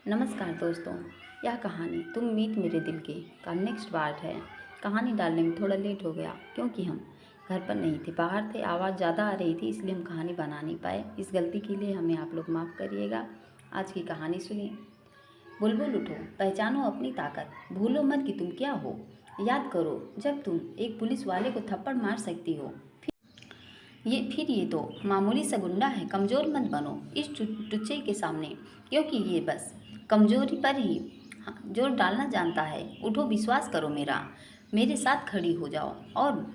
नमस्कार दोस्तों। यह कहानी तुम मीत मेरे दिल के का नेक्स्ट पार्ट है। कहानी डालने में थोड़ा लेट हो गया क्योंकि हम घर पर नहीं थे, बाहर थे। आवाज़ ज़्यादा आ रही थी इसलिए हम कहानी बना नहीं पाए। इस गलती के लिए हमें आप लोग माफ़ करिएगा। आज की कहानी सुनिए। बुलबुल उठो, पहचानो अपनी ताकत, भूलो मत कि तुम क्या हो। याद करो जब तुम एक पुलिस वाले को थप्पड़ मार सकती हो। फिर ये तो मामूली सा गुंडा है। कमज़ोर मत बनो इस टुच्चे के सामने, क्योंकि ये बस कमज़ोरी पर ही जोर डालना जानता है। उठो, विश्वास करो मेरा, मेरे साथ खड़ी हो जाओ और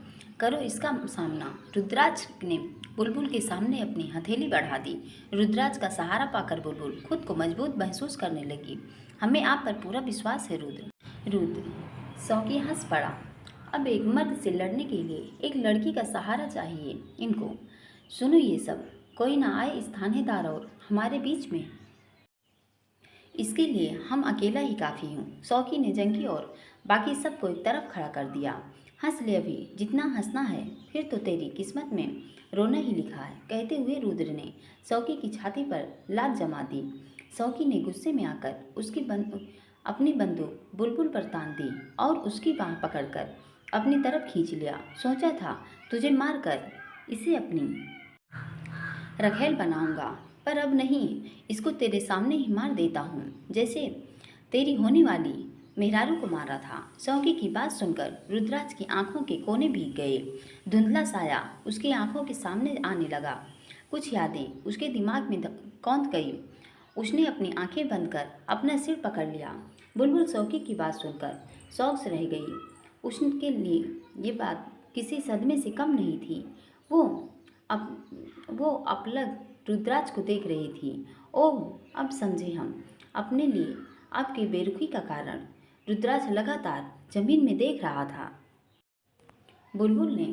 करो इसका सामना। रुद्राज ने बुलबुल के सामने अपनी हथेली बढ़ा दी। रुद्राज का सहारा पाकर बुलबुल खुद को मजबूत महसूस करने लगी। हमें आप पर पूरा विश्वास है रुद्र शौकी हंस पड़ा। अब एक मर्द से लड़ने के लिए एक लड़की का सहारा चाहिए इनको। सुनो ये सब, कोई ना आए इस थानेदार और हमारे बीच में। इसके लिए हम अकेला ही काफ़ी हूँ। शौकी ने जंगी और बाकी सबको एक तरफ खड़ा कर दिया। हंस ले अभी, जितना हंसना है, फिर तो तेरी किस्मत में रोना ही लिखा है। कहते हुए रुद्र ने शौकी की छाती पर लात जमा दी। शौकी ने गुस्से में आकर अपनी बंदूक बुलबुल पर तान दी और उसकी बाह पकड़कर अपनी तरफ खींच लिया। सोचा था तुझे मारकर इसे अपनी रखेल बनाऊंगा, पर अब नहीं, इसको तेरे सामने ही मार देता हूँ, जैसे तेरी होने वाली मेहरारू को मारा था। शौकी की बात सुनकर रुद्राज की आंखों के कोने भीग गए। धुंधला साया उसकी आंखों के सामने आने लगा। कुछ यादें उसके दिमाग में कौंध गई। उसने अपनी आंखें बंद कर अपना सिर पकड़ लिया। बुलबुल शौकी की बात सुनकर शौक से रह गई। उसके लिए ये बात किसी सदमे से कम नहीं थी। वो अपलग रुद्राज को देख रही थी। ओह, अब समझे हम अपने लिए आपकी बेरुखी का कारण। रुद्राज लगातार जमीन में देख रहा था। बुलबुल ने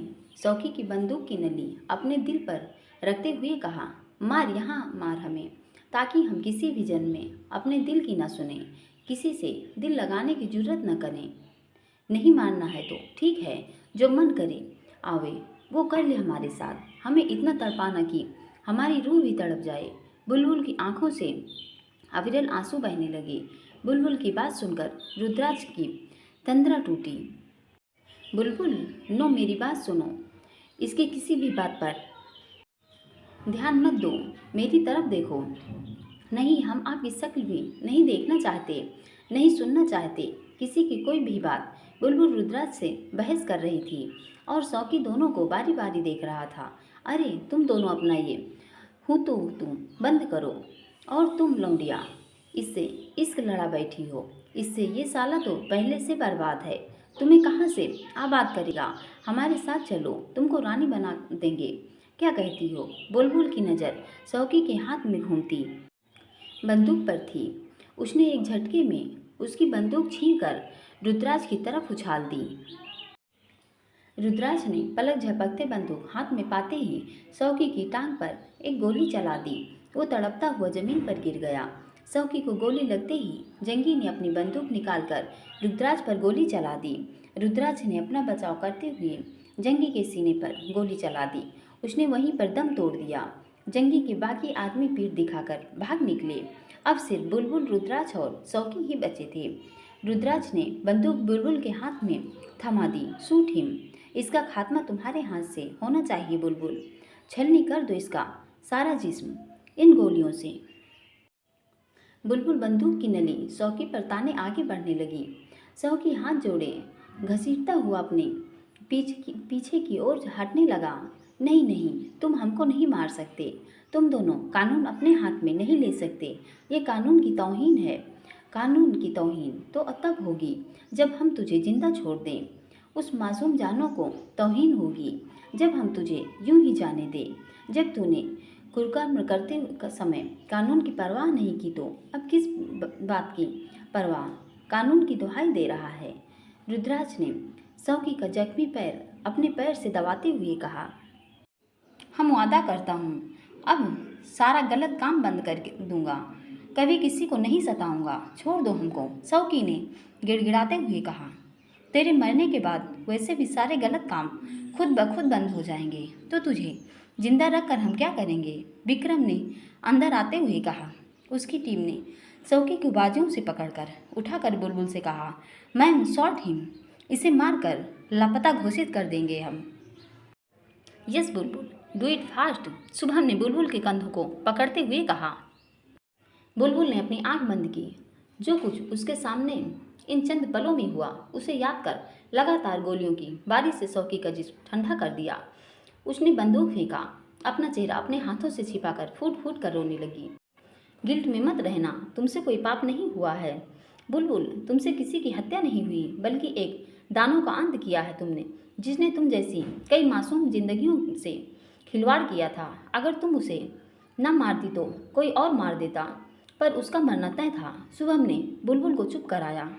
शौकी की बंदूक की नली अपने दिल पर रखते हुए कहा, मार, यहाँ मार हमें, ताकि हम किसी भी जन्म में अपने दिल की न सुने, किसी से दिल लगाने की जरूरत न करें। नहीं मारना है तो ठीक है, जो मन करे आवे वो कर ले हमारे साथ। हमें इतना तड़पाना कि हमारी रूह भी तड़प जाए। बुलबुल की आंखों से अविरल आंसू बहने लगे। बुलबुल की बात सुनकर रुद्राज की तंद्रा टूटी। बुलबुल, नो, मेरी बात सुनो। इसके किसी भी बात पर ध्यान मत दो, मेरी तरफ देखो। नहीं, हम आपकी शक्ल भी नहीं देखना चाहते, नहीं सुनना चाहते किसी की कोई भी बात। बुलबुल रुद्राज से बहस कर रही थी और शौकी दोनों को बारी बारी देख रहा था। अरे तुम दोनों अपना ये हूँ तो तुम बंद करो। और तुम लौंडिया, इससे इश्क लड़ा बैठी हो। इससे ये साला तो पहले से बर्बाद है। तुम्हें कहाँ से आबाद करेगा। हमारे साथ चलो, तुमको रानी बना देंगे। क्या कहती हो। बुलबुल की नज़र शौकी के हाथ में घूमती बंदूक पर थी। उसने एक झटके में उसकी बंदूक छीनकर रुद्राज की तरफ उछाल दी। रुद्राज ने पलक झपकते बंदूक हाथ में पाते ही शौकी की टांग पर एक गोली चला दी। वो तड़पता हुआ जमीन पर गिर गया। शौकी को गोली लगते ही जंगी ने अपनी बंदूक निकालकर रुद्राज पर गोली चला दी। रुद्राज ने अपना बचाव करते हुए जंगी के सीने पर गोली चला दी। उसने वहीं पर दम तोड़ दिया। जंगी के बाकी आदमी पीठ दिखाकर भाग निकले। अब सिर्फ बुलबुल, रुद्राज और शौकी ही बचे थे। रुद्राज ने बंदूक बुलबुल के हाथ में थमा दी। शूट हिम, इसका खात्मा तुम्हारे हाथ से होना चाहिए बुलबुल। छलनी कर दो इसका सारा जिस्म इन गोलियों से। बुलबुल बंदूक की नली शौकी पर ताने आगे बढ़ने लगी। शौकी हाथ जोड़े घसीटता हुआ अपने पीछे की ओर हटने लगा। नहीं नहीं, तुम हमको नहीं मार सकते। तुम दोनों कानून अपने हाथ में नहीं ले सकते। ये कानून की तौहीन है। कानून की तौहीन तो तब होगी जब हम तुझे जिंदा छोड़ दें। उस मासूम जानों को तौहीन होगी जब हम तुझे यूं ही जाने दें। जब तूने कुकर्म करते समय कानून की परवाह नहीं की तो अब किस बात की परवाह। कानून की दुहाई दे रहा है। रुद्राज ने शौकी का जख्मी पैर अपने पैर से दबाते हुए कहा, हम वादा करता हूँ अब सारा गलत काम बंद कर दूंगा। कभी किसी को नहीं सताऊंगा। छोड़ दो हमको। शौकी ने गिड़गिड़ाते हुए कहा, तेरे मरने के बाद वैसे भी सारे गलत काम खुद ब खुद बंद हो जाएंगे, तो तुझे जिंदा रख कर हम क्या करेंगे। विक्रम ने अंदर आते हुए कहा। उसकी टीम ने शौकी को बाजुओं से पकड़कर उठाकर बुलबुल से कहा, मैम शॉट हिम, इसे मारकर लापता घोषित कर देंगे हम। Yes Bulbul, do it fast, Shubham ने बुलबुल के कंधों को पकड़ते हुए कहा। बुलबुल ने अपनी आंख बंद की। जो कुछ उसके सामने इन चंद पलों में हुआ उसे याद कर लगातार गोलियों की बारी से शौकी का जिस्म ठंडा कर दिया। उसने बंदूक फेंका, अपना चेहरा अपने हाथों से छिपाकर फूट फूट कर रोने लगी। गिल्ट में मत रहना, तुमसे कोई पाप नहीं हुआ है बुलबुल, तुमसे किसी की हत्या नहीं हुई, बल्कि एक दानव का अंत किया है तुमने, जिसने तुम जैसी कई मासूम जिंदगियों से खिलवाड़ किया था। अगर तुम उसे न मारती तो कोई और मार देता, पर उसका मरना तय था। शुभम ने बुलबुल को चुप कराया।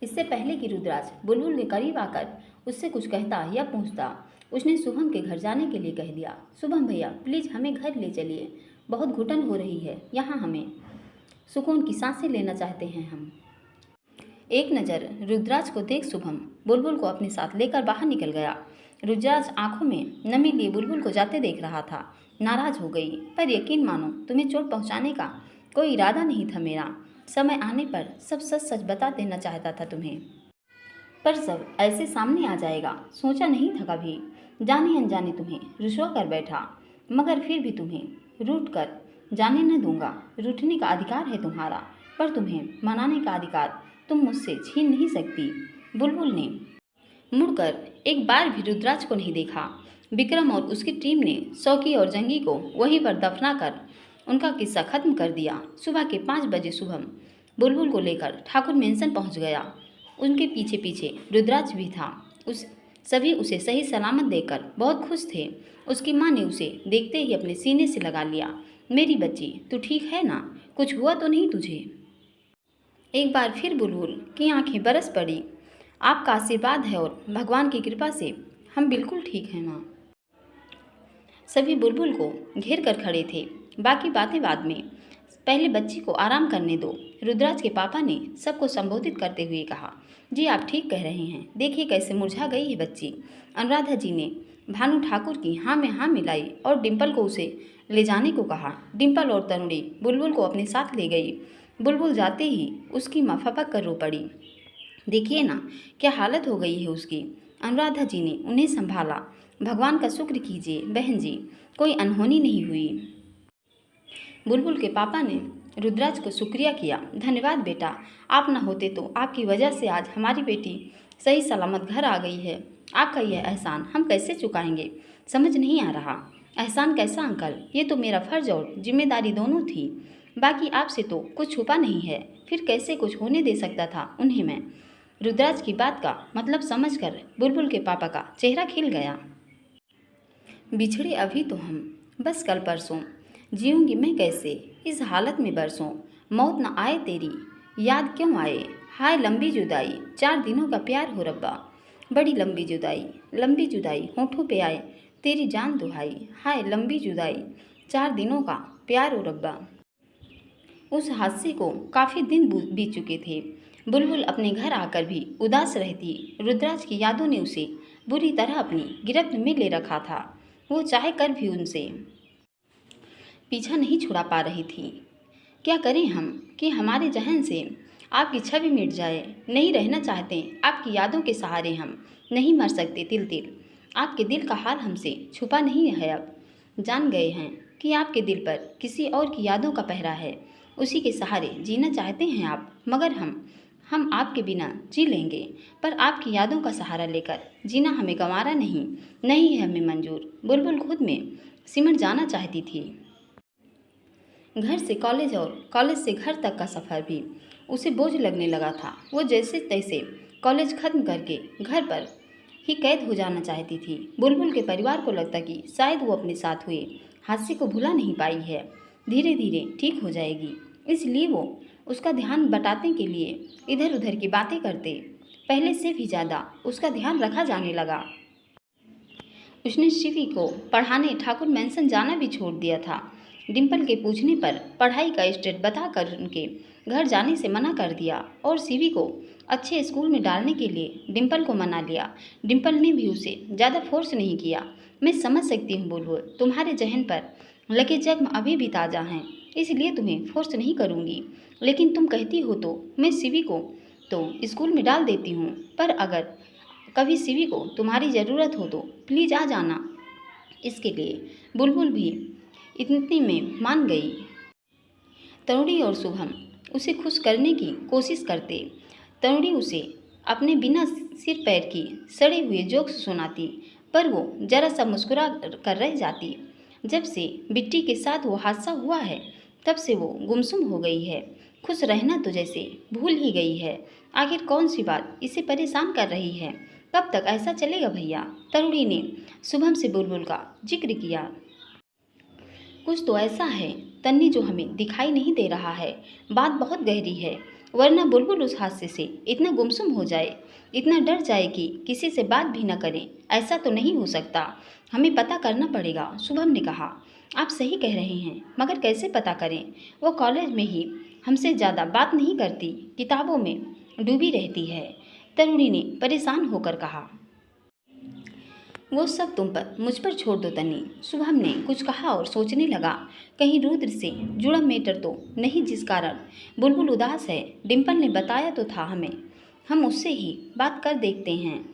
इससे पहले कि रुद्राज बुलबुल के करीब आकर उससे कुछ कहता या पूछता, उसने शुभम के घर जाने के लिए कह दिया। शुभम भैया प्लीज़ हमें घर ले चलिए, बहुत घुटन हो रही है यहाँ, हमें सुकून की सांसें लेना चाहते हैं हम। एक नज़र रुद्राज को देख शुभम बुलबुल को अपने साथ लेकर बाहर निकल गया। रुद्राज आंखों में नमी लिए बुलबुल को जाते देख रहा था। नाराज हो गई, पर यकीन मानो तुम्हें चोट पहुंचाने का कोई इरादा नहीं था मेरा। समय आने पर सब सच सच बता देना चाहता था तुम्हें, पर सब ऐसे सामने आ जाएगा सोचा नहीं था कभी। जाने अनजाने तुम्हें रुसवा कर बैठा, मगर फिर भी तुम्हें रूठ कर जाने न दूंगा। रूठने का अधिकार है तुम्हारा, पर तुम्हें मनाने का अधिकार तुम मुझसे छीन नहीं सकती। बुलबुल ने मुड़कर एक बार भी रुद्राज को नहीं देखा। विक्रम और उसकी टीम ने शौकी और जंगी को वहीं पर दफना कर उनका किस्सा खत्म कर दिया। सुबह के 5 बजे शुभम बुलबुल को लेकर ठाकुर मेंशन पहुंच गया। उनके पीछे पीछे रुद्राज भी था। सभी उसे सही सलामत देखकर बहुत खुश थे। उसकी माँ ने उसे देखते ही अपने सीने से लगा लिया। मेरी बच्ची, तू ठीक है ना? कुछ हुआ तो नहीं तुझे? एक बार फिर बुलबुल की आंखें बरस पड़ी। आपका आशीर्वाद है और भगवान की कृपा से हम बिल्कुल ठीक हैं माँ। सभी बुलबुल को घेर कर खड़े थे। बाकी बातें बाद में, पहले बच्ची को आराम करने दो। रुद्राज के पापा ने सबको संबोधित करते हुए कहा, जी आप ठीक कह रहे हैं, देखिए कैसे मुरझा गई है बच्ची। अनुराधा जी ने भानु ठाकुर की हाँ में हाँ मिलाई और डिम्पल को उसे ले जाने को कहा। डिम्पल और तरुणी बुलबुल को अपने साथ ले गई। बुलबुल जाते ही उसकी माँ फपक कर रो पड़ी। देखिए ना क्या हालत हो गई है उसकी। अनुराधा जी ने उन्हें संभाला। भगवान का शुक्र कीजिए बहन जी, कोई अनहोनी नहीं हुई। बुलबुल के पापा ने रुद्राज को शुक्रिया किया। धन्यवाद बेटा, आप न होते तो आपकी वजह से आज हमारी बेटी सही सलामत घर आ गई है। आपका यह एहसान हम कैसे चुकाएंगे, समझ नहीं आ रहा। एहसान कैसा अंकल, ये तो मेरा फर्ज और जिम्मेदारी दोनों थी। बाकी आपसे तो कुछ छुपा नहीं है, फिर कैसे कुछ होने दे सकता था उन्हें मैं। रुद्राज की बात का मतलब समझकर बुलबुल के पापा का चेहरा खिल गया। बिछड़े अभी तो हम, बस कल परसों जीऊंगी मैं कैसे इस हालत में बरसों। मौत न आए तेरी याद क्यों आए, हाय लंबी जुदाई, 4 दिनों का प्यार हो रब्बा। बड़ी लंबी जुदाई होठों पे आए तेरी जान दुहाई, हाय लंबी जुदाई, 4 दिनों का प्यार हो रब्बा। उस हादसे को काफ़ी दिन बीत चुके थे। बुलबुल अपने घर आकर भी उदास रहती। रुद्राज की यादों ने उसे बुरी तरह अपनी गिरफ्त में ले रखा था। वो चाहे कर भी उनसे पीछा नहीं छुड़ा पा रही थी। क्या करें हम कि हमारे जहन से आपकी छवि मिट जाए। नहीं रहना चाहते आपकी यादों के सहारे हम, नहीं मर सकते तिल तिल। आपके दिल का हाल हमसे छुपा नहीं है अब। जान गए हैं कि आपके दिल पर किसी और की यादों का पहरा है। उसी के सहारे जीना चाहते हैं आप, मगर हम आपके बिना जी लेंगे, पर आपकी यादों का सहारा लेकर जीना हमें गंवारा नहीं है हमें मंजूर। बुलबुल खुद में सिमट जाना चाहती थी। घर से कॉलेज और कॉलेज से घर तक का सफ़र भी उसे बोझ लगने लगा था। वो जैसे तैसे कॉलेज खत्म करके घर पर ही कैद हो जाना चाहती थी। बुलबुल के परिवार को लगता कि शायद वो अपने साथ हुए हादसे को भुला नहीं पाई है, धीरे धीरे ठीक हो जाएगी। इसलिए वो उसका ध्यान बटाने के लिए इधर उधर की बातें करते। पहले से भी ज़्यादा उसका ध्यान रखा जाने लगा। उसने शिवी को पढ़ाने ठाकुर मेंशन जाना भी छोड़ दिया था। डिम्पल के पूछने पर पढ़ाई का स्टेट बताकर उनके घर जाने से मना कर दिया और शिवी को अच्छे स्कूल में डालने के लिए डिम्पल को मना लिया। डिम्पल ने भी उसे ज़्यादा फोर्स नहीं किया। मैं समझ सकती हूँ बुलबुल, तुम्हारे जहन पर लगे जख्म अभी भी ताज़ा हैं। इसलिए तुम्हें फोर्स नहीं करूँगी। लेकिन तुम कहती हो तो मैं शिवी को तो स्कूल में डाल देती हूँ, पर अगर कभी शिवी को तुम्हारी ज़रूरत हो तो प्लीज़ आ जाना। इसके लिए बुलबुल भी इतनी में मान गई। तरुणी और शुभम उसे खुश करने की कोशिश करते। तरुणी उसे अपने बिना सिर पैर की सड़े हुए जोक्स सुनाती, पर वो जरा सा मुस्कुरा कर रह जाती। जब से बिट्टी के साथ वो हादसा हुआ है, तब से वो गुमसुम हो गई है। खुश रहना तो जैसे भूल ही गई है। आखिर कौन सी बात इसे परेशान कर रही है? कब तक ऐसा चलेगा भैया? तरुणी ने शुभम से बुलबुल का जिक्र किया। कुछ तो ऐसा है तन्नी जो हमें दिखाई नहीं दे रहा है। बात बहुत गहरी है, वरना बुलबुल उस हादसे से इतना गुमसुम हो जाए, इतना डर जाए कि किसी से बात भी न करें। ऐसा तो नहीं हो सकता, हमें पता करना पड़ेगा। शुभम ने कहा। आप सही कह रहे हैं, मगर कैसे पता करें? वो कॉलेज में ही हमसे ज़्यादा बात नहीं करती, किताबों में डूबी रहती है। तरुणी ने परेशान होकर कहा। वो सब तुम पर मुझ पर छोड़ दो तन्नी। शुभम ने कुछ कहा और सोचने लगा, कहीं रुद्र से जुड़ा मैटर तो नहीं जिस कारण बुलबुल उदास है। डिम्पल ने बताया तो था हमें, हम उससे ही बात कर देखते हैं।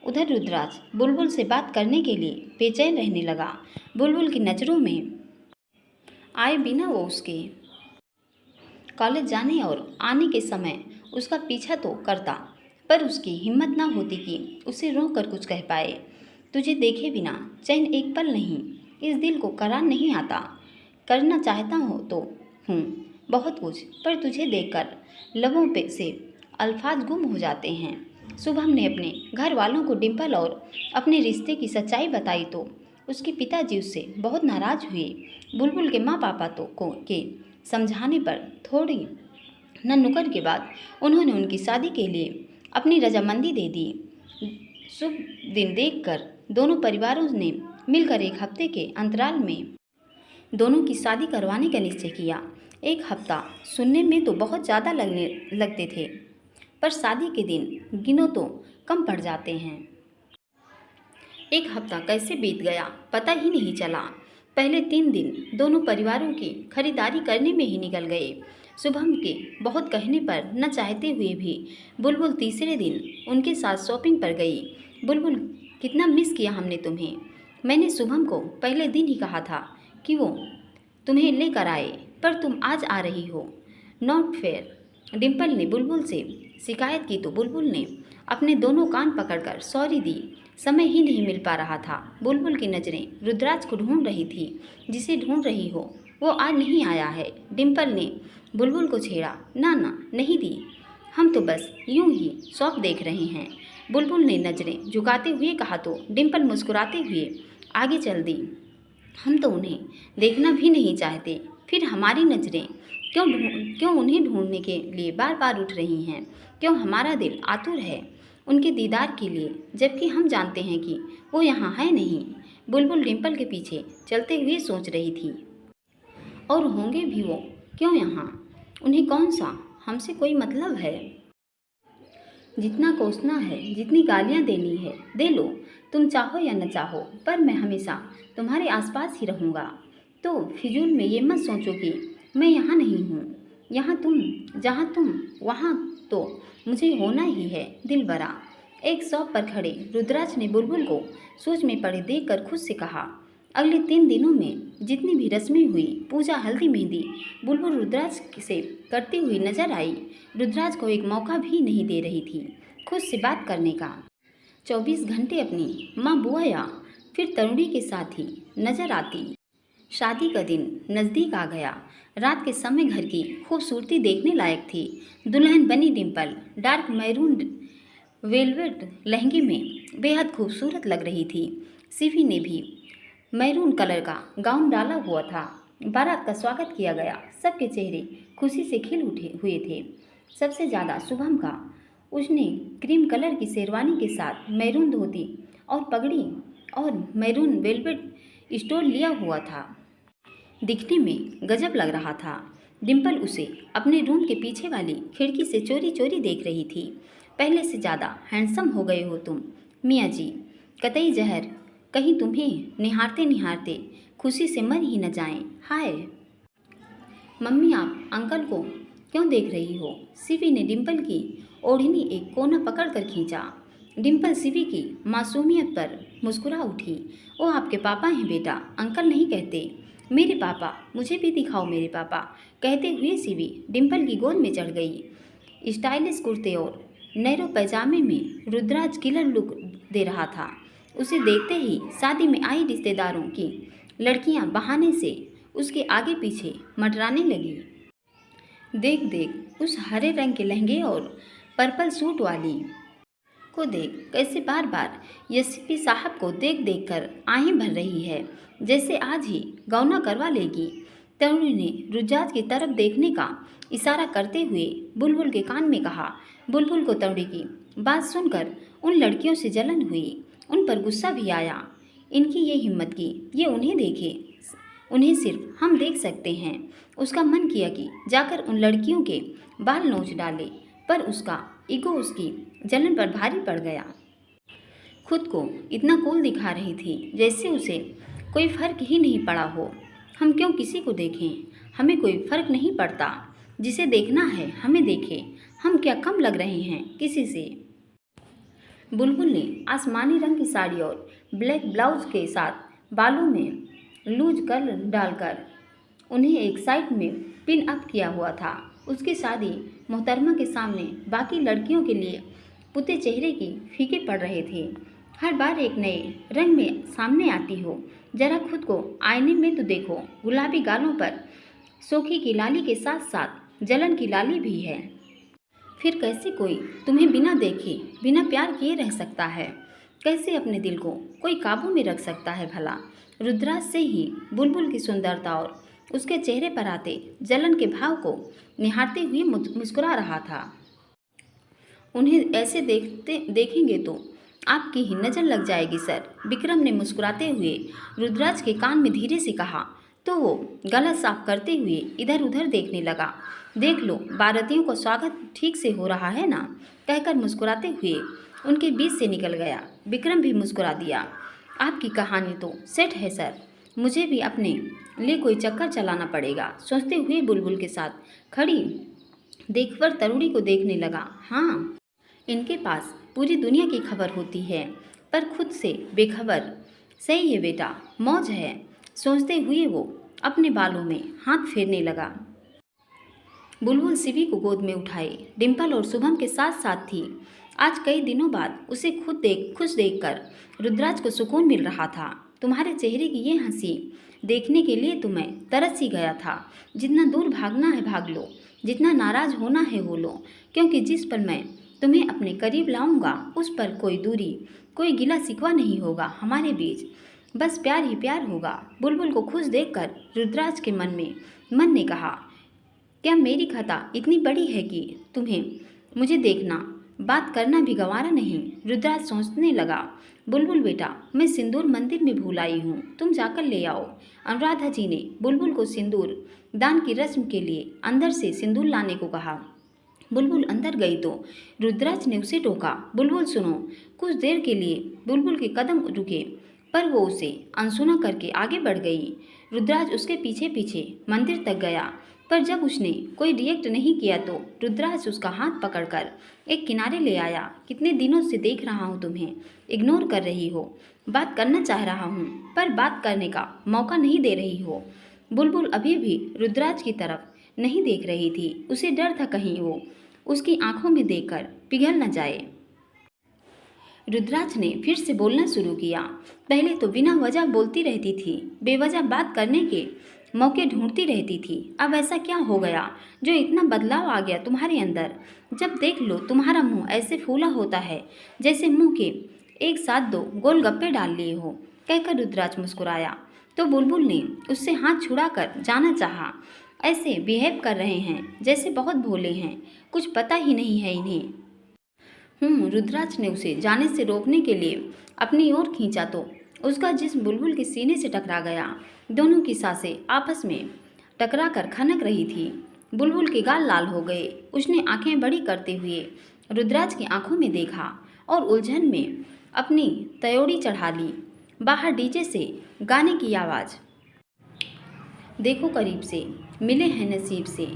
उधर रुद्राज बुलबुल से बात करने के लिए बेचैन रहने लगा। बुलबुल की नज़रों में आए बिना वो उसके कॉलेज जाने और आने के समय उसका पीछा तो करता, पर उसकी हिम्मत ना होती कि उसे रोक कर कुछ कह पाए। तुझे देखे बिना चैन एक पल नहीं, इस दिल को करार नहीं आता। करना चाहता हो तो हूँ बहुत कुछ, पर तुझे देखकर लबों पे से अल्फाज गुम हो जाते हैं। शुभम ने अपने घर वालों को डिम्पल और अपने रिश्ते की सच्चाई बताई तो उसके पिताजी उससे बहुत नाराज हुए। बुलबुल के माँ पापा तो को के समझाने पर थोड़ी न नुक्कड़ के बाद उन्होंने उनकी शादी के लिए अपनी रजामंदी दे दी। शुभ दिन देखकर दोनों परिवारों ने मिलकर एक हफ्ते के अंतराल में दोनों की शादी करवाने का निश्चय किया। एक हफ्ता सुनने में तो बहुत ज़्यादा लगते थे, पर शादी के दिन गिनो तो कम पड़ जाते हैं। एक हफ्ता कैसे बीत गया पता ही नहीं चला। पहले 3 दिन दोनों परिवारों की खरीदारी करने में ही निकल गए। शुभम के बहुत कहने पर न चाहते हुए भी बुलबुल तीसरे दिन उनके साथ शॉपिंग पर गई। बुलबुल, कितना मिस किया हमने तुम्हें। मैंने शुभम को पहले दिन ही कहा था कि वो तुम्हें लेकर आए, पर तुम आज आ रही हो। Not fair. डिम्पल ने बुलबुल से शिकायत की तो बुलबुल ने अपने दोनों कान पकड़कर सॉरी दी। समय ही नहीं मिल पा रहा था। बुलबुल की नज़रें रुद्राज को ढूंढ रही थी। जिसे ढूंढ रही हो वो आज नहीं आया है। डिम्पल ने बुलबुल को छेड़ा। ना ना, नहीं दी, हम तो बस यूं ही शॉप देख रहे हैं। बुलबुल ने नज़रें झुकाते हुए कहा तो डिम्पल मुस्कुराते हुए आगे चल दी। हम तो उन्हें देखना भी नहीं चाहते, फिर हमारी नज़रें क्यों उन्हें ढूंढने के लिए बार बार उठ रही हैं? क्यों हमारा दिल आतुर है उनके दीदार के लिए, जबकि हम जानते हैं कि वो यहाँ है नहीं। बुलबुल डिम्पल के पीछे चलते हुए सोच रही थी। और होंगे भी वो क्यों यहाँ? उन्हें कौन सा हमसे कोई मतलब है? जितना कोसना है, जितनी गालियाँ देनी है दे लो, तुम चाहो या न चाहो, पर मैं हमेशा तुम्हारे आसपास ही रहूँगा। तो फिजूल में ये मत सोचो कि मैं यहाँ नहीं हूँ। यहाँ तुम, जहाँ तुम वहाँ तो मुझे होना ही है दिल भरा। एक शॉप पर खड़े रुद्राज ने बुलबुल को सोच में पड़े देखकर खुद से कहा। अगले 3 दिनों में जितनी भी रस्में हुई, पूजा, हल्दी, मेहंदी, बुलबुल रुद्राज से करती हुई नजर आई। रुद्राज को एक मौका भी नहीं दे रही थी खुद से बात करने का। 24 घंटे अपनी माँ, बुआ या फिर तरुणी के साथ ही नजर आती। शादी का दिन नज़दीक आ गया। रात के समय घर की खूबसूरती देखने लायक थी। दुल्हन बनी डिम्पल डार्क मैरून वेलवेट लहंगे में बेहद खूबसूरत लग रही थी। शिवी ने भी मैरून कलर का गाउन डाला हुआ था। बारात का स्वागत किया गया। सबके चेहरे खुशी से खिल उठे हुए थे। सबसे ज़्यादा शुभम का। उसने क्रीम कलर की शेरवानी के साथ मैरून धोती और पगड़ी और मैरून वेलवेट स्टोल लिया हुआ था। दिखने में गजब लग रहा था। डिम्पल उसे अपने रूम के पीछे वाली खिड़की से चोरी चोरी देख रही थी। पहले से ज़्यादा हैंडसम हो गए हो तुम, मियाँ जी। कतई जहर कहीं तुम्हें निहारते निहारते खुशी से मर ही न जाएं। हाय, मम्मी आप अंकल को क्यों देख रही हो? शिवी ने डिम्पल की ओढ़नी एक कोना पकड़कर खींचा। डिम्पल शिवी की मासूमियत पर मुस्कुरा उठी। वो आपके पापा हैं बेटा, अंकल नहीं कहते। मेरे पापा, मुझे भी दिखाओ मेरे पापा, कहते हुए शिवी डिम्पल की गोद में चढ़ गई। स्टाइलिश कुर्ते और नैरो पैजामे में रुद्राज किलर लुक दे रहा था। उसे देखते ही शादी में आई रिश्तेदारों की लड़कियां बहाने से उसके आगे पीछे मटराने लगी। देख देख उस हरे रंग के लहंगे और पर्पल सूट वाली को देख, कैसे बार बार एसपी साहब को देख देख कर आहें भर रही है, जैसे आज ही गौना करवा लेगी। तरुणी ने रुद्राज की तरफ देखने का इशारा करते हुए बुलबुल के कान में कहा। बुलबुल को तरुणी की बात सुनकर उन लड़कियों से जलन हुई, उन पर गुस्सा भी आया। इनकी ये हिम्मत की ये उन्हें देखे, उन्हें सिर्फ हम देख सकते हैं। उसका मन किया कि जाकर उन लड़कियों के बाल नोच डाले, पर उसका ईगो उसकी जलन पर भारी पड़ गया। खुद को इतना कूल दिखा रही थी जैसे उसे कोई फर्क ही नहीं पड़ा हो। हम क्यों किसी को देखें, हमें कोई फर्क नहीं पड़ता। जिसे देखना है हमें देखे, हम क्या कम लग रहे हैं किसी से। बुलबुल ने आसमानी रंग की साड़ी और ब्लैक ब्लाउज के साथ बालों में लूज कर्ल डालकर उन्हें एक साइड में पिन अप किया हुआ था। उसकी शादी मोहतरमा के सामने बाकी लड़कियों के लिए पुते चेहरे की फीके पड़ रहे थे। हर बार एक नए रंग में सामने आती हो। जरा खुद को आईने में तो देखो, गुलाबी गालों पर सोखी की लाली के साथ साथ जलन की लाली भी है। फिर कैसे कोई तुम्हें बिना देखे बिना प्यार किए रह सकता है? कैसे अपने दिल को कोई काबू में रख सकता है भला? रुद्राज से ही बुलबुल की सुंदरता और उसके चेहरे पर आते जलन के भाव को निहारते हुए मुस्कुरा रहा था। उन्हें ऐसे देखेंगे तो आपकी ही नज़र लग जाएगी सर, विक्रम ने मुस्कुराते हुए रुद्राज के कान में धीरे से कहा। तो वो गला साफ करते हुए इधर उधर देखने लगा। देख लो, बारातियों का स्वागत ठीक से हो रहा है ना, कहकर मुस्कुराते हुए उनके बीच से निकल गया। विक्रम भी मुस्कुरा दिया। आपकी कहानी तो सेट है सर, मुझे भी अपने लिए कोई चक्कर चलाना पड़ेगा, सोचते हुए बुलबुल के साथ खड़ी देखकर तरुणी को देखने लगा। हाँ, इनके पास पूरी दुनिया की खबर होती है, पर खुद से बेखबर। सही है बेटा, मौज है, सोचते हुए वो अपने बालों में हाथ फेरने लगा। बुलबुल शिवी को गोद में उठाए डिम्पल और शुभम के साथ साथ थी। आज कई दिनों बाद उसे खुश देखकर रुद्राज को सुकून मिल रहा था। तुम्हारे चेहरे की ये हंसी देखने के लिए तो मैं तरस ही गया था। जितना दूर भागना है भाग लो, जितना नाराज होना है हो लो, क्योंकि जिस पर मैं तुम्हें अपने करीब लाऊंगा उस पर कोई दूरी, कोई गिला शिकवा नहीं होगा हमारे बीच, बस प्यार ही प्यार होगा। बुलबुल को खुश देखकर रुद्राज के मन ने कहा, क्या मेरी खता इतनी बड़ी है कि तुम्हें मुझे देखना, बात करना भी गंवारा नहीं? रुद्राज सोचने लगा। बुलबुल बेटा, मैं सिंदूर मंदिर में भूल आई हूँ, तुम जाकर ले आओ। अनुराधा जी ने बुलबुल को सिंदूर दान की रस्म के लिए अंदर से सिंदूर लाने को कहा। बुलबुल अंदर गई तो रुद्राज ने उसे टोका। बुलबुल सुनो। कुछ देर के लिए बुलबुल के कदम रुके, पर वो उसे अनसुना करके आगे बढ़ गई। रुद्राज उसके पीछे पीछे मंदिर तक गया, पर जब उसने कोई रिएक्ट नहीं किया तो रुद्राज उसका हाथ पकड़कर एक किनारे ले आया। कितने दिनों से देख रहा हूँ तुम्हें, इग्नोर कर रही हो। बात करना चाह रहा हूँ पर बात करने का मौका नहीं दे रही हो। बुलबुल अभी भी रुद्राज की तरफ नहीं देख रही थी। उसे डर था कहीं वो उसकी आंखों में देखकर पिघल न जाए। रुद्राज ने फिर से बोलना शुरू किया। पहले तो बिना वजह बोलती रहती थी, बेवजह बात करने के मौके ढूंढती रहती थी। अब ऐसा क्या हो गया जो इतना बदलाव आ गया तुम्हारे अंदर? जब देख लो तुम्हारा मुंह ऐसे फूला होता है जैसे मुंह के एक साथ दो गोलगप्पे डाल लिए हो, कहकर रुद्राज मुस्कुराया। तो बुलबुल ने उससे हाथ छुड़ाकर जाना चाहा। ऐसे बिहेव कर रहे हैं जैसे बहुत भोले हैं, कुछ पता ही नहीं है इन्हें। रुद्राज ने उसे जाने से रोकने के लिए अपनी ओर खींचा तो उसका जिस्म बुलबुल के सीने से टकरा गया। दोनों की सांसें आपस में टकरा कर खनक रही थी। बुलबुल के गाल लाल हो गए। उसने आंखें बड़ी करते हुए रुद्राज की आंखों में देखा और उलझन में अपनी तयोड़ी चढ़ा ली। बाहर डीजे से गाने की आवाज़ देखो करीब से, मिले हैं नसीब से,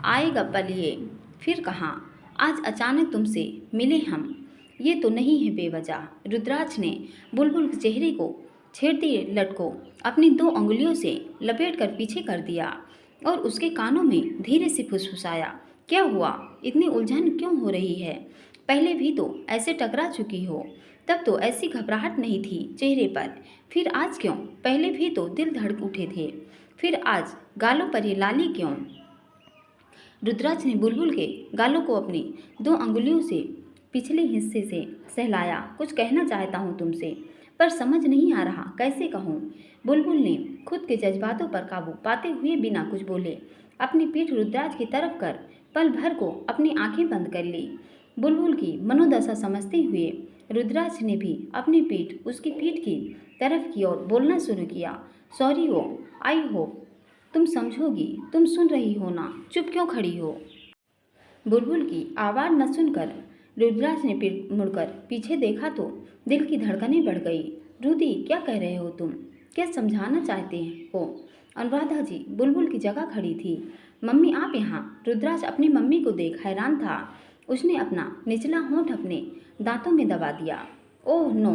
आएगा पल ये फिर कहाँ, आज अचानक तुमसे मिले हम, ये तो नहीं है बेवजह। रुद्राक्ष ने बुलबुल के चेहरे को छेड़ती लटको अपनी 2 अंगुलियों से लपेट कर पीछे कर दिया और उसके कानों में धीरे से फुसफुसाया, क्या हुआ, इतनी उलझन क्यों हो रही है? पहले भी तो ऐसे टकरा चुकी हो, तब तो ऐसी घबराहट नहीं थी चेहरे पर, फिर आज क्यों? पहले भी तो दिल धड़क उठे थे, फिर आज गालों पर ये लाली क्यों? रुद्राक्ष ने बुलबुल के गालों को अपनी 2 अंगुलियों से पिछले हिस्से से सहलाया। कुछ कहना चाहता हूँ तुमसे, पर समझ नहीं आ रहा कैसे कहूँ। बुलबुल ने खुद के जज्बातों पर काबू पाते हुए बिना कुछ बोले अपनी पीठ रुद्राक्ष की तरफ कर पल भर को अपनी आंखें बंद कर ली। बुलबुल की मनोदशा समझते हुए रुद्राक्ष ने भी अपनी पीठ उसकी पीठ की तरफ की और बोलना शुरू किया, सॉरी हो, आई हो तुम समझोगी, तुम सुन रही हो ना, चुप क्यों खड़ी हो? बुलबुल की आवाज़ न सुनकर रुद्राक्ष ने मुड़कर पीछे देखा तो दिल की धड़कनें बढ़ गई। रुदी, क्या कह रहे हो तुम, क्या समझाना चाहते हो? अनुराधा जी बुलबुल की जगह खड़ी थी। मम्मी आप यहाँ? रुद्राक्ष अपनी मम्मी को देख हैरान था। उसने अपना निचला होंठ अपने दांतों में दबा दिया। ओह नो,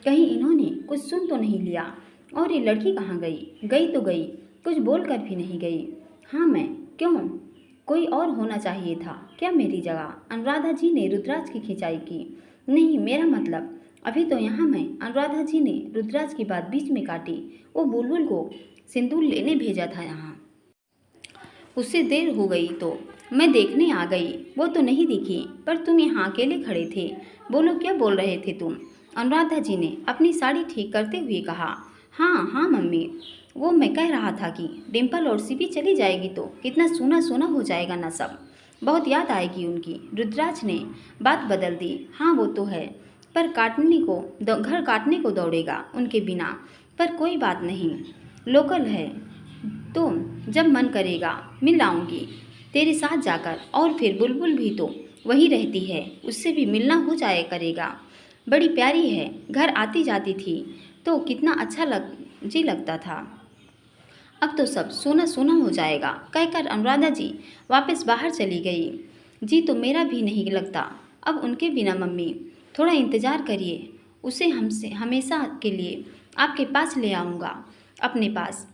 कहीं इन्होंने कुछ सुन तो नहीं लिया? और ये लड़की कहाँ गई? गई तो गई, कुछ बोल कर भी नहीं गई। हाँ मैं, क्यों? कोई और होना चाहिए था क्या मेरी जगह? अनुराधा जी ने रुद्राक्ष की खिंचाई की। नहीं, मेरा मतलब अभी तो यहाँ मैं। अनुराधा जी ने रुद्राक्ष की बात बीच में काटी। वो बुलबुल को सिंदूर लेने भेजा था यहाँ, उससे देर हो गई तो मैं देखने आ गई, वो तो नहीं दिखी, पर तुम यहाँ अकेले खड़े थे। बोलो, क्या बोल रहे थे तुम? अनुराधा जी ने अपनी साड़ी ठीक करते हुए कहा। हाँ हाँ मम्मी, वो मैं कह रहा था कि डिम्पल और सीपी चली जाएगी तो कितना सोना सोना हो जाएगा ना सब, बहुत याद आएगी उनकी। रुद्राक्ष ने बात बदल दी। हाँ वो तो है, पर घर काटने को दौड़ेगा उनके बिना, पर कोई बात नहीं, लोकल है तो जब मन करेगा मिल आऊँगी तेरे साथ जाकर। और फिर बुलबुल भी तो वहीं रहती है, उससे भी मिलना हो जाया करेगा, बड़ी प्यारी है, घर आती जाती थी तो कितना अच्छा लगता था। अब तो सब सोना सोना हो जाएगा, कहकर अनुराधा जी वापस बाहर चली गई। जी तो मेरा भी नहीं लगता अब उनके बिना मम्मी, थोड़ा इंतज़ार करिए, उसे हमसे हमेशा के लिए आपके पास ले आऊँगा, अपने पास।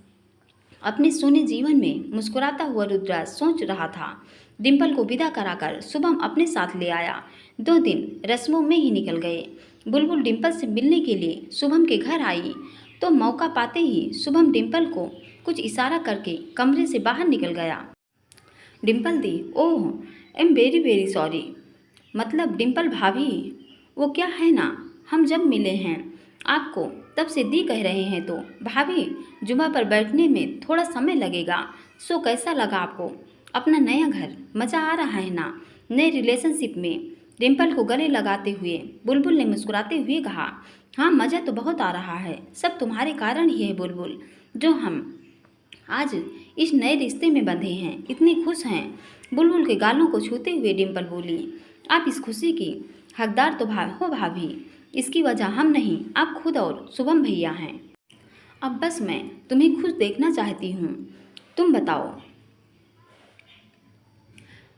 अपने सोने जीवन में मुस्कुराता हुआ रुद्राक्ष सोच रहा था। डिम्पल को विदा कराकर शुभम अपने साथ ले आया। 2 दिन रस्मों में ही निकल गए। बुलबुल डिम्पल से मिलने के लिए शुभम के घर आई तो मौका पाते ही शुभम डिम्पल को कुछ इशारा करके कमरे से बाहर निकल गया। डिम्पल दी, ओह एम वेरी वेरी सॉरी, मतलब डिम्पल भाभी, वो क्या है ना, हम जब मिले हैं आपको तब से दी कह रहे हैं तो भाभी जुमा पर बैठने में थोड़ा समय लगेगा। सो कैसा लगा आपको अपना नया घर, मज़ा आ रहा है ना नए रिलेशनशिप में? डिम्पल को गले लगाते हुए बुलबुल ने मुस्कुराते हुए कहा। हाँ मज़ा तो बहुत आ रहा है, सब तुम्हारे कारण ही है बुलबुल, जो हम आज इस नए रिश्ते में बंधे हैं, इतनी खुश हैं। बुलबुल के गालों को छूते हुए डिम्पल बोली, आप इस खुशी की हकदार तो हो भाभी, इसकी वजह हम नहीं आप खुद और शुभम भैया हैं। अब बस मैं तुम्हें खुश देखना चाहती हूँ। तुम बताओ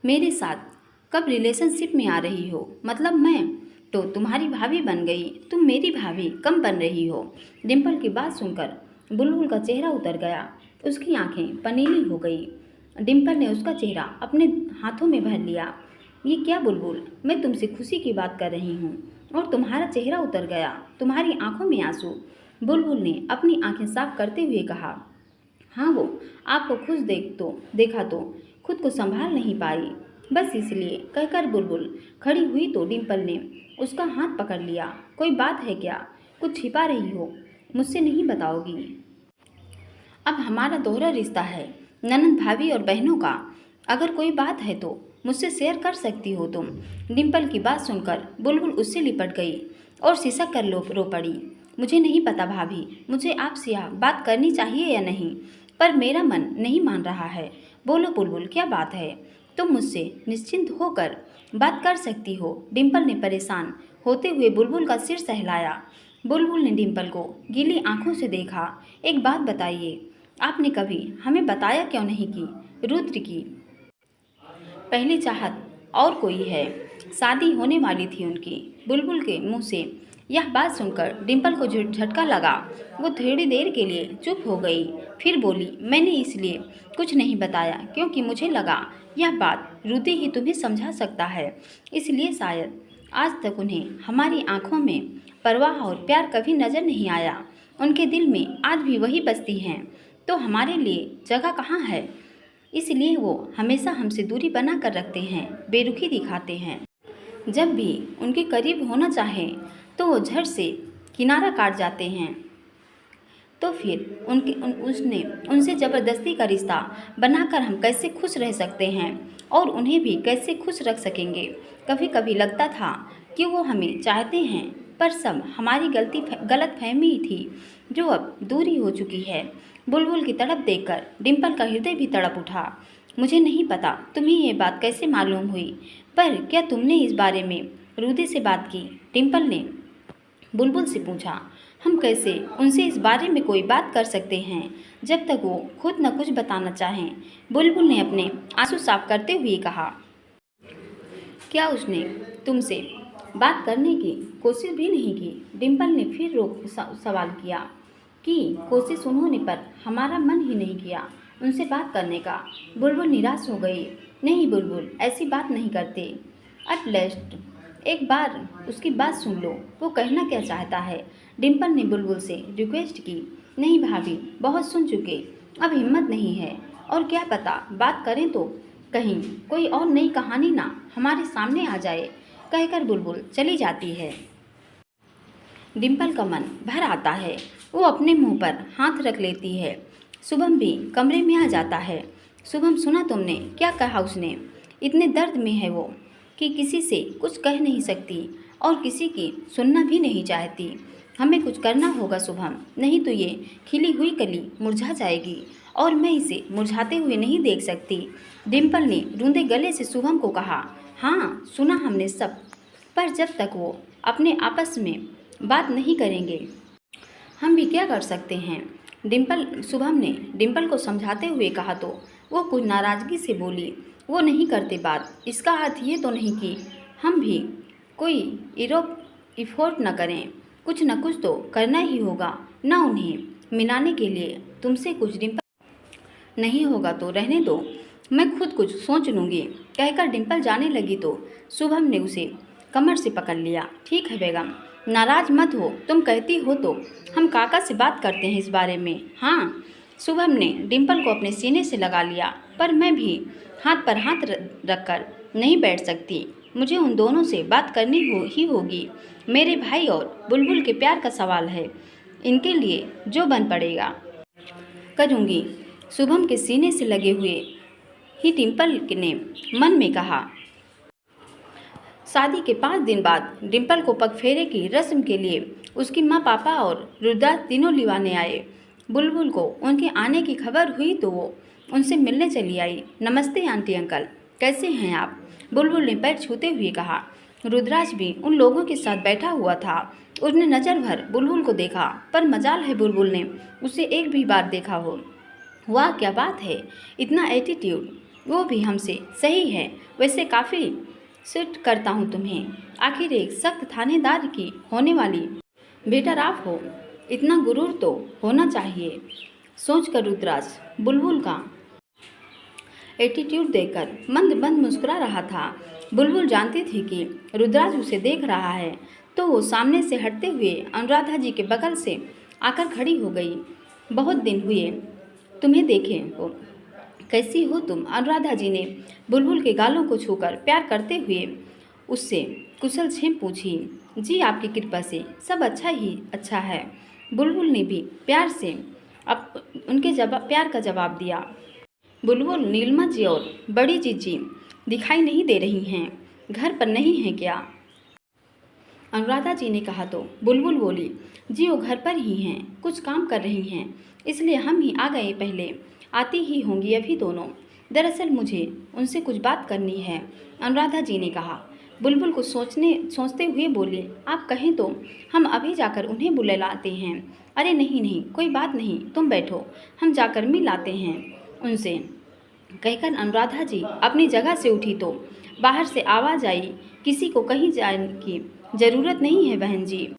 मेरे साथ कब रिलेशनशिप में आ रही हो? मतलब मैं तो तुम्हारी भाभी बन गई, तुम मेरी भाभी कम बन रही हो। डिम्पल की बात सुनकर बुलबुल का चेहरा उतर गया, उसकी आंखें पनीली हो गई। डिम्पल ने उसका चेहरा अपने हाथों में भर लिया। ये क्या बुलबुल, मैं तुमसे खुशी की बात कर रही हूँ और तुम्हारा चेहरा उतर गया, तुम्हारी आंखों में आंसू। बुलबुल ने अपनी आंखें साफ करते हुए कहा। हाँ वो आपको खुश देखा तो खुद को संभाल नहीं पाई, बस इसलिए, कहकर बुलबुल खड़ी हुई तो डिम्पल ने उसका हाथ पकड़ लिया। कोई बात है क्या? कुछ छिपा रही हो, मुझसे नहीं बताओगी? अब हमारा दोहरा रिश्ता है, ननंद भाभी और बहनों का, अगर कोई बात है तो मुझसे शेयर कर सकती हो तुम। डिम्पल की बात सुनकर बुलबुल उससे लिपट गई और सिसक कर रो पड़ी। मुझे नहीं पता भाभी, मुझे आपसे यह बात करनी चाहिए या नहीं, पर मेरा मन नहीं मान रहा है। बोलो बुलबुल, क्या बात है? तुम मुझसे निश्चिंत होकर बात कर सकती हो। डिम्पल ने परेशान होते हुए बुलबुल का सिर सहलाया। बुलबुल ने डिम्पल को गीली आंखों से देखा। एक बात बताइए, आपने कभी हमें बताया क्यों नहीं कि रुद्र की पहली चाहत और कोई है, शादी होने वाली थी उनकी। बुलबुल के मुंह से यह बात सुनकर डिम्पल को झटका लगा। वो थोड़ी देर के लिए चुप हो गई, फिर बोली, मैंने इसलिए कुछ नहीं बताया क्योंकि मुझे लगा यह बात रुदि ही तुम्हें समझा सकता है, इसलिए शायद आज तक उन्हें हमारी आंखों में परवाह और प्यार कभी नजर नहीं आया। उनके दिल में आज भी वही बसती हैं, तो हमारे लिए जगह कहाँ है? इसलिए वो हमेशा हमसे दूरी बना कर रखते हैं, बेरुखी दिखाते हैं। जब भी उनके करीब होना चाहें तो वो झट से किनारा काट जाते हैं। तो फिर उसने उनसे ज़बरदस्ती का रिश्ता बनाकर हम कैसे खुश रह सकते हैं और उन्हें भी कैसे खुश रख सकेंगे? कभी कभी लगता था कि वो हमें चाहते हैं, पर सब हमारी गलत फहमी थी जो अब दूरी हो चुकी है। बुलबुल की तड़प देखकर डिम्पल का हृदय भी तड़प उठा। मुझे नहीं पता तुम्हें ये बात कैसे मालूम हुई, पर क्या तुमने इस बारे में रुदि से बात की? डिम्पल ने बुलबुल से पूछा। हम कैसे उनसे इस बारे में कोई बात कर सकते हैं जब तक वो खुद न कुछ बताना चाहें? बुलबुल ने अपने आंसू साफ करते हुए कहा। क्या उसने तुमसे बात करने की कोशिश भी नहीं की? डिम्पल ने फिर सवाल किया। कि कोशिश उन्होंने, पर हमारा मन ही नहीं किया उनसे बात करने का। बुलबुल निराश हो गई। नहीं बुलबुल, ऐसी बात नहीं करते। एट लेस्ट एक बार उसकी बात सुन लो, वो कहना क्या चाहता है। डिम्पल ने बुलबुल से रिक्वेस्ट की। नहीं भाभी, बहुत सुन चुके, अब हिम्मत नहीं है। और क्या पता बात करें तो कहीं कोई और नई कहानी ना हमारे सामने आ जाए, कहकर बुलबुल चली जाती है। डिम्पल का मन भर आता है। वो अपने मुंह पर हाथ रख लेती है। शुभम भी कमरे में आ जाता है। शुभम, सुना तुमने क्या कहा उसने? इतने दर्द में है वो कि किसी से कुछ कह नहीं सकती और किसी की सुनना भी नहीं चाहती। हमें कुछ करना होगा शुभम, नहीं तो ये खिली हुई कली मुरझा जाएगी और मैं इसे मुरझाते हुए नहीं देख सकती। डिम्पल ने रूंधे गले से शुभम को कहा। हाँ सुना हमने सब, पर जब तक वो अपने आपस में बात नहीं करेंगे हम भी क्या कर सकते हैं? शुभम ने डिम्पल को समझाते हुए कहा तो वो कुछ नाराज़गी से बोली। वो नहीं करते बात, इसका अर्थ ये तो नहीं कि हम भी कोई इफोर्ट न करें। कुछ न कुछ तो करना ही होगा ना उन्हें मिलाने के लिए तुमसे कुछ। डिम्पल नहीं होगा तो रहने दो, मैं खुद कुछ सोच लूँगी, कहकर डिम्पल जाने लगी तो शुभम ने उसे कमर से पकड़ लिया। ठीक है बेगम, नाराज मत हो, तुम कहती हो तो हम काका से बात करते हैं इस बारे में। हाँ, शुभम ने डिम्पल को अपने सीने से लगा लिया। पर मैं भी हाथ पर हाथ रखकर नहीं बैठ सकती, मुझे उन दोनों से बात करनी ही होगी। मेरे भाई और बुलबुल के प्यार का सवाल है, इनके लिए जो बन पड़ेगा करूँगी। शुभम के सीने से लगे हुए ही डिम्पल ने मन में कहा। शादी के 5 दिन बाद डिम्पल को पगफेरे की रस्म के लिए उसकी माँ, पापा और रुद्राज तीनों लिवाने आए। बुलबुल को उनके आने की खबर हुई तो वो उनसे मिलने चली आई। नमस्ते आंटी अंकल, कैसे हैं आप? बुलबुल ने पैर छूते हुए कहा। रुद्राज भी उन लोगों के साथ बैठा हुआ था। उसने नज़र भर बुलबुल को देखा, पर मजाल है बुलबुल ने उसे एक भी बार देखा हो। वाह क्या बात है, इतना एटीट्यूड, वो भी हमसे सही है। वैसे काफ़ी सूट करता हूँ तुम्हें, आखिर एक सख्त थानेदार की होने वाली बेटर आप हो, इतना गुरूर तो होना चाहिए। सोचकर रुद्राज बुलबुल का एटीट्यूड देखकर मंद मंद मुस्कुरा रहा था। बुलबुल जानती थी कि रुद्राज उसे देख रहा है, तो वो सामने से हटते हुए अनुराधा जी के बगल से आकर खड़ी हो गई। बहुत दिन हुए तुम्हें देखे हो, कैसी हो तुम? अनुराधा जी ने बुलबुल के गालों को छूकर प्यार करते हुए उससे कुशल क्षेम पूछी। जी आपकी कृपा से सब अच्छा है। बुलबुल ने भी प्यार से उनके प्यार का जवाब दिया। बुलबुल, नीलमा जी और बड़ी जीजी दिखाई नहीं दे रही हैं, घर पर नहीं हैं क्या? अनुराधा जी ने कहा तो बुलबुल बोली, जी वो घर पर ही हैं, कुछ काम कर रही हैं, इसलिए हम ही आ गए। पहले आती ही होंगी अभी दोनों। दरअसल मुझे उनसे कुछ बात करनी है, अनुराधा जी ने कहा। बुलबुल को सोचते हुए बोले, आप कहें तो हम अभी जाकर उन्हें बुला लाते हैं। अरे नहीं नहीं, कोई बात नहीं, तुम बैठो, हम जाकर मिल लाते हैं उनसे। कहकर अनुराधा जी अपनी जगह से उठी तो बाहर से आवाज़ आई, किसी को कहीं जाने की ज़रूरत नहीं है बहन जी,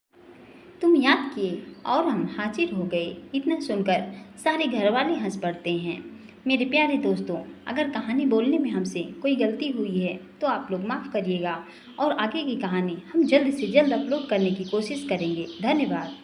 तुम याद किए और हम हाजिर हो गए। इतना सुनकर सारे घर वाले हंस पड़ते हैं। मेरे प्यारे दोस्तों, अगर कहानी बोलने में हमसे कोई गलती हुई है तो आप लोग माफ़ करिएगा और आगे की कहानी हम जल्द से जल्द अपलोड करने की कोशिश करेंगे। धन्यवाद।